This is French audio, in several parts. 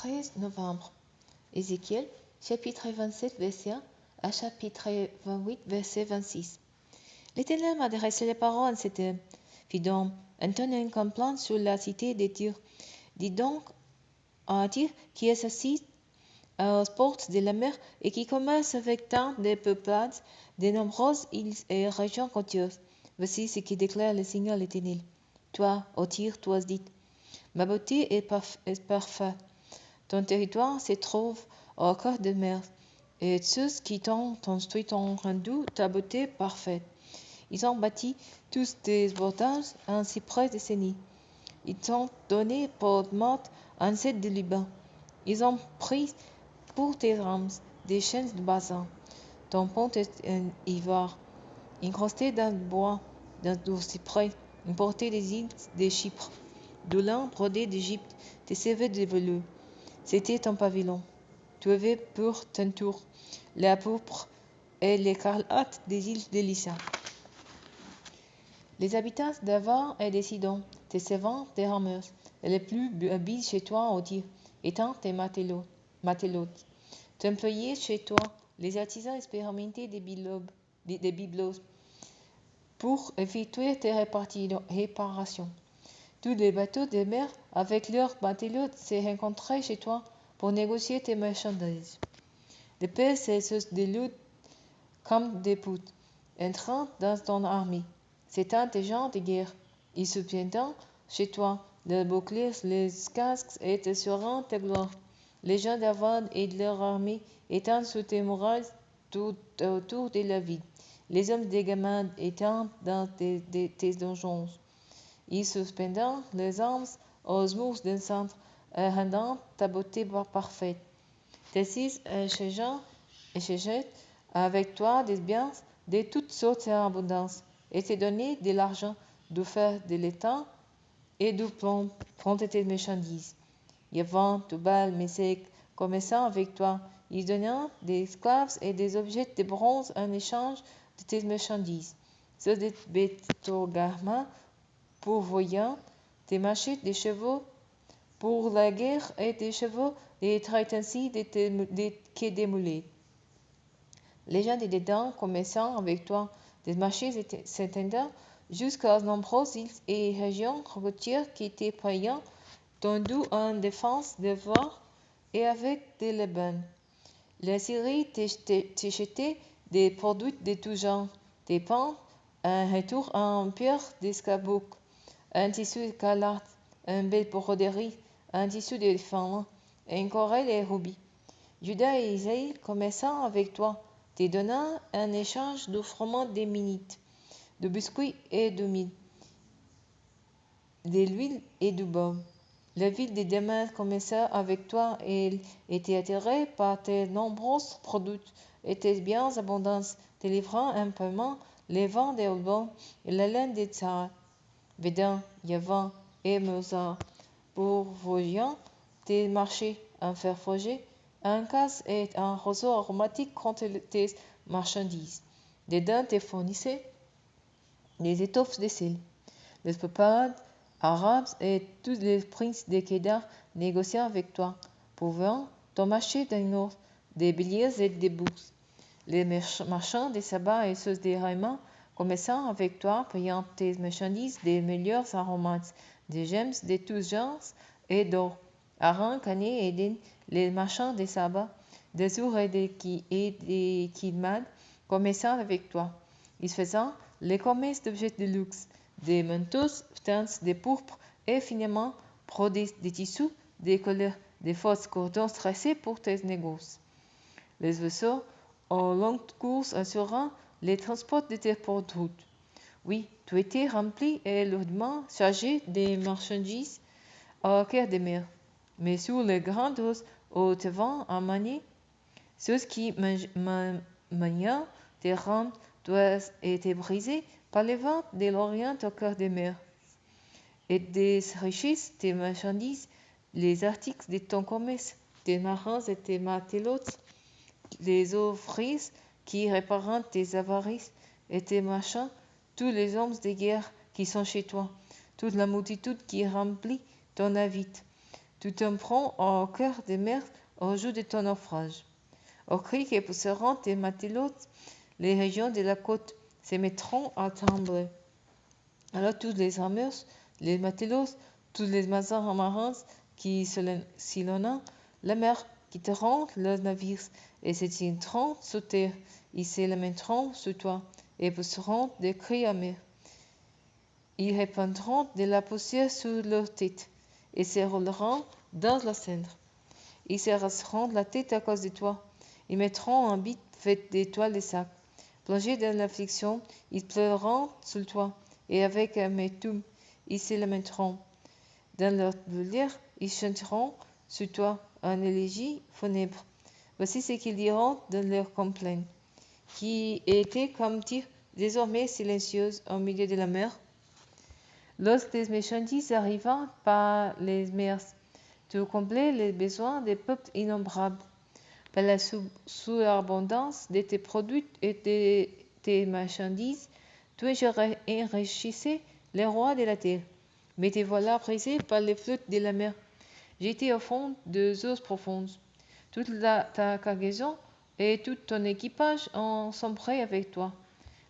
13 novembre. Ézéchiel, chapitre 27, verset 1 à chapitre 28, verset 26. L'Éternel m'a adressé les paroles, c'était fit donc un tonnerre campement sur la cité des Tyr. Dis donc à Tyr, qui est assis aux portes de la mer et qui commerce avec tant de peuplades, de nombreuses îles et régions côtières. Voici ce qui déclare le Seigneur l'Éternel. Toi, ô Tyr, toi dites, ma beauté est parfaite. Ton territoire se trouve au cœur de mer, et ceux qui t'ont construit ont rendu ta beauté parfaite. Ils ont bâti tous des bordages en cyprès de Séni. Ils t'ont donné pour mode un cèdre de Liban. Ils ont pris pour tes rames des chênes de Basan. Ton pont est un ivoire, incrusté dans le bois, du cyprès, importé des îles de Chypre, du lin brodé d'Égypte, tes CV de velours. C'était ton pavillon. Tu avais pour teinture la pourpre et l'écarlate des îles d'Élysée. Les habitants d'Avar et de Sidon, tes servants, tes rameurs, et les plus habiles chez toi au Tyr, étant tes matelotes. Tes employés chez toi, les artisans expérimentés des biblos, pour effectuer tes réparations. Tous les bateaux de mer avec leurs matelotes se rencontraient chez toi pour négocier tes marchandises. Les pères se délutent comme des poutes, entrant dans ton armée. C'étant des gens de guerre. Ils subviennent chez toi, leurs boucliers, les casques étaient sur tes gloires. Les gens d'Avad et de leur armée étant sous tes murailles tout autour de la ville. Les hommes des gamins étant dans tes donjons. Ils suspendant les armes aux murs d'un centre, rendant ta beauté parfaite. Tes six échangeaient avec toi des biens de toutes sortes en abondance, et te donnaient de l'argent, du fer, de l'étain et du plomb pour tes marchandises. Yavin, Tubal, Mésec, commerçant avec toi, ils donnant des esclaves et des objets de bronze en échange de tes marchandises. Ceux de Beth-Togarma, pourvoyant des marchés des chevaux pour la guerre et des chevaux et traitent ainsi que des moulets. Les gens de Dédan, commerçant avec toi, des marchés s'étendant jusqu'aux nombreuses îles et régions côtières qui étaient payants, tendus en défense des voies et avec des Liban. La Syrie t'achetait des produits de tout genre, des pains, un retour en pierre d'escarbouc, un tissu écarlate, une belle broderie, un tissu d'éléphant, un corail et rubis. Judas et Isaïe, commerçant avec toi, te donnant un échange de froment des minites, de biscuits et de mil, de l'huile et du baume. La ville de Damas commerça avec toi et elle était attirée par tes nombreux produits et tes biens abondants, te livrant un paiement, les vins des Olbons et la laine des Tsar. Védan, Yavin et Mozart, pourvoyant tes marchés, un fer forgé, un casse et un roseau aromatique contre tes marchandises. Dedans te fournissaient des étoffes de cils. Les peuples arabes et tous les princes de Kédar négociant avec toi, pouvant ton marché d'un or, des béliers et des boucs. Les marchands de Saba et ceux des Raïma, commerçant avec toi, payant tes marchandises des meilleurs aromates, des gemmes de tous genres et d'or. Aran, Cané et Din, les marchands de Saba, des Zour et des Kilmad, commerçant avec toi. Ils faisaient les commerces d'objets de luxe, des manteaux teints de pourpre et finement brodés, des tissus, des couleurs, des fausses cordons tressés pour tes négoces. Les vaisseaux aux longues courses assurant les transports de tes produits. Oui, tu étais rempli et lourdement chargé des marchandises au cœur des mers. Mais sur les grandes eaux où te vent à manier, ceux qui maniaient tes rames doivent être brisés par les vents de l'Orient au cœur des mers. Et des richesses, tes marchandises, les articles de ton commerce, tes marins et tes matelotes, les ouvriers qui réparent tes avarices et tes marchands, tous les hommes de guerre qui sont chez toi, toute la multitude qui remplit ton navire, Tu te prends au cœur des mers au jour de ton naufrage. Au cri que pousseront tes matelots, les régions de la côte se mettront à trembler. Alors tous les rameurs, les matelots, tous les marins qui sillonnent la mer quitteront leurs navires et se tiendront sous terre. Ils se lamenteront sur toi et pousseront des cris amers. Ils répandront de la poussière sur leur tête et se rouleront dans la cendre. Ils se rasseront la tête à cause de toi. Ils mettront un bit fait d'étoiles de sac. Plongés dans l'affliction, ils pleureront sur toi, et avec amertume, ils se lamenteront. Dans leur douleur, ils chanteront sur toi un élégie funèbre. Voici ce qu'ils diront dans leur complainte, qui était comme dire, désormais silencieuse au milieu de la mer. Lorsque les marchandises arrivant par les mers, tu comblais les besoins des peuples innombrables. Par la surabondance de tes produits et de tes marchandises, tu enrichissais les rois de la terre. Mais te voilà brisé par les flottes de la mer, jeté au fond des eaux profondes. Toute ta cargaison et tout ton équipage ont sombré avec toi.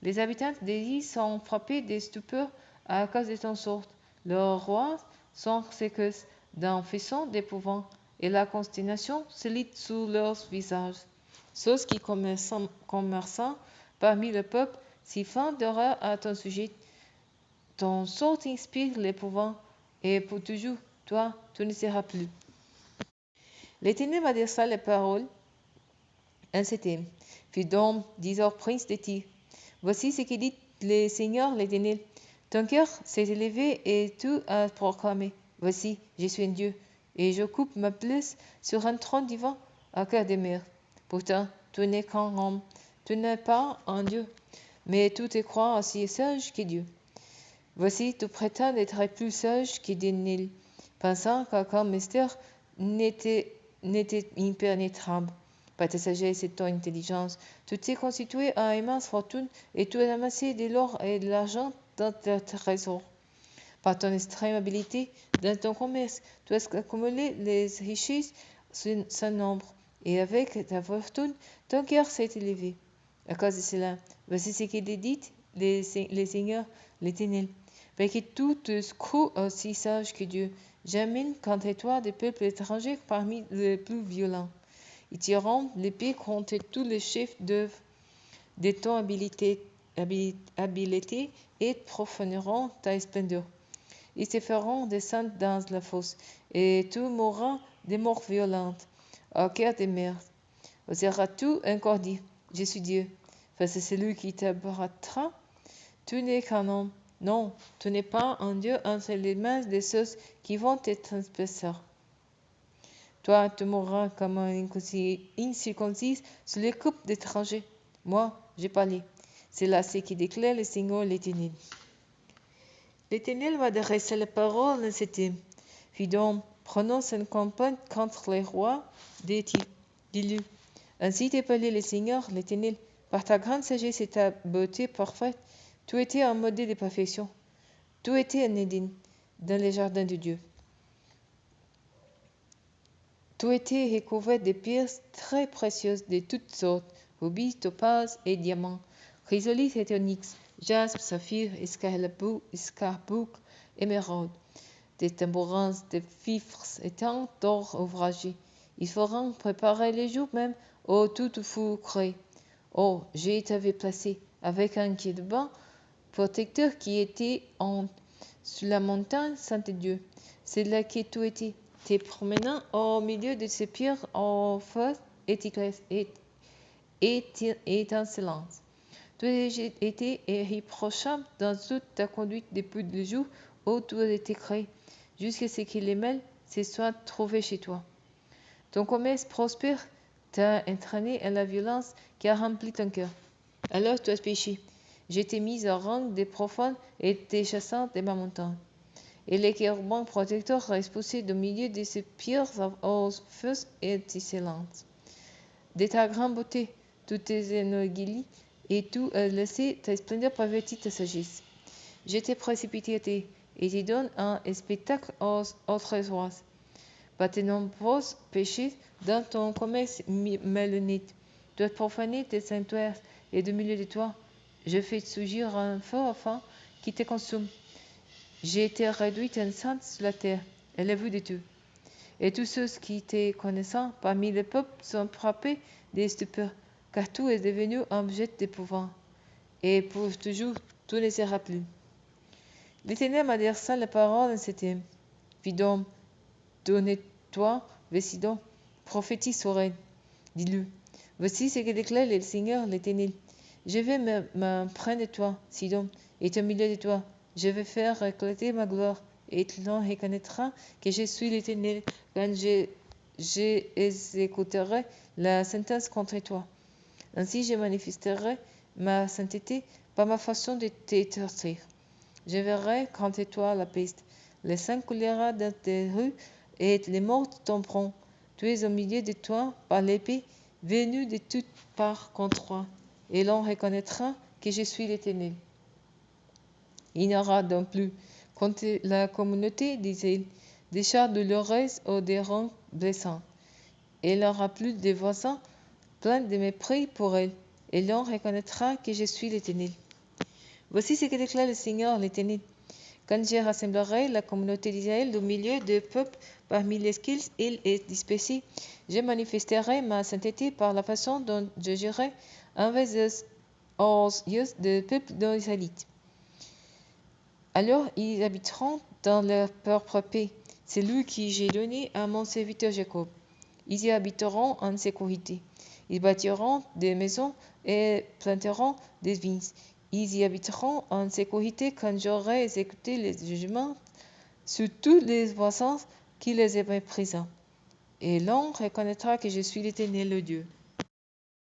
Les habitants des îles sont frappés de stupeur à cause de ton sort. Leurs rois sont secousés d'un frisson d'épouvante, et la consternation se lit sur leurs visages. Ceux qui commerçant parmi le peuple s'y font d'horreur à ton sujet. Ton sort inspire l'épouvante, et pour toujours, toi, tu ne seras plus. L'Éternel m'adressa les paroles en ces termes. Fils d'homme, dis au prince de Tyr, voici ce que dit le Seigneur l'Éternel. Ton cœur s'est élevé et tu as proclamé, voici, je suis un Dieu, et j'occupe ma place sur un trône divin à cœur des mers. Pourtant, tu n'es qu'un homme, tu n'es pas un Dieu, mais tu te crois aussi sage que Dieu. Voici, tu prétends être plus sage que Daniel, pensant qu'aucun mystère n'était impénétrable. Par ta sagesse et ton intelligence, tu t'es constitué à immense fortune et tu as amassé de l'or et de l'argent dans tes trésors. Par ton extrême habileté dans ton commerce, tu as accumulé les richesses sans nombre, et avec ta fortune, ton cœur s'est élevé. À cause de cela, voici ce qu'il dit le Seigneur l'Éternel. Parce que tu te crois aussi sage que Dieu, j'amène contre toi des peuples étrangers parmi les plus violents. Ils tireront l'épée contre tous les chefs d'œuvre de ton habileté et profaneront ta splendeur. Ils te feront descendre dans la fosse, et tu mourras de mort violente, au cœur des mers. Oseras-tu encore dire, je suis Dieu, face à celui qui t'abattra? Tu n'es qu'un homme. Non, tu n'es pas un Dieu entre les mains de ceux qui vont te transpercer. Toi, tu mourras comme un incirconcis sur les coupes d'étrangers. Moi, j'ai parlé. C'est là ce qui déclare le Seigneur l'Éternel. L'Éternel m'adressa la parole en ces termes. Fils d'homme, prononce une campagne contre les rois des Tyr. Dis-lui, ainsi t'est parlé le Seigneur l'Éternel. Par ta grande sagesse et ta beauté parfaite, tu étais un modèle de perfection. Tu étais un Éden dans les jardins de Dieu. Tu étais recouvert de pierres très précieuses de toutes sortes, rubis, topaz et diamants, chrysolite et onyx, jaspe, saphir, escarboucle, émeraude, des tambourins, des fifres et tant d'or ouvragé. Ils feront préparer le jour même où tout fut créé. Oh, je t'avais placé avec un quai de bain protecteur qui était sur la montagne sainte Dieu. C'est là que tu étais, te promenant au milieu de ces pierres au feu étincelantes. Tu étais irréprochable dans toute ta conduite depuis le jour où tu as été créé, jusqu'à ce que les mal se soient trouvés chez toi. Ton commerce prospère t'a entraîné à la violence qui a rempli ton cœur. Alors tu as péché. Je t'ai mis au rang des profanes et t'ai chassé de ma montagne. Et les chérubins protecteurs expulsés du milieu de ces pierres aux feux étincelantes. De ta grande beauté, tu t'es enorgueilli et tu as laissé ta splendeur pervertir ta sagesse. Je t'ai précipité et t'ai donné un spectacle aux autres rois. par tes nombreux péchés dans ton commerce malhonnête. Tu as profané tes sanctuaires, et du milieu de toi, je fais surgir un feu afin qui te consume. J'ai été réduite enceinte sur la terre, et la vue de Dieu. Et tous ceux qui te connaissant parmi les peuples sont frappés des stupeurs, car tout est devenu un objet d'épouvante. Et pour toujours, tout ne sera plus. L'Éternel m'adressa la parole en ces termes. Fils d'homme, tournez-toi vers Sidon, prophétise au règne. Dis-le. Voici ce que déclare le Seigneur l'Éternel. Je vais m'emprendre de toi, Sidon, et au milieu de toi. Je vais faire éclater ma gloire, et l'on reconnaîtra que je suis l'Éternel quand j'exécuterai la sentence contre toi. Ainsi je manifesterai ma sainteté par ma façon de t'étertir. Je verrai contre toi la peste. Le sang coulera dans tes rues et les morts tomberont. Tu es au milieu de toi par l'épée venue de toutes parts contre toi. Et l'on reconnaîtra que je suis l'Éternel. Il n'y aura donc plus contre la communauté d'Israël des chars douloureux ou des rangs blessants. Et il n'y aura plus de voisins pleins de mépris pour elle. Et l'on reconnaîtra que je suis l'Éternel. Voici ce que déclare le Seigneur l'Éternel. Quand je rassemblerai la communauté d'Israël au milieu des peuples parmi lesquels il est dispersé, je manifesterai ma sainteté par la façon dont je gérerai envers aux yeux des peuples d'Israélites. Alors ils habiteront dans leur propre paix, celui que j'ai donné à mon serviteur Jacob. Ils y habiteront en sécurité. Ils bâtiront des maisons et planteront des vignes. Ils y habiteront en sécurité quand j'aurai exécuté les jugements sur tous les voisins qui les méprisent. Et l'on reconnaîtra que je suis l'Éternel le Dieu.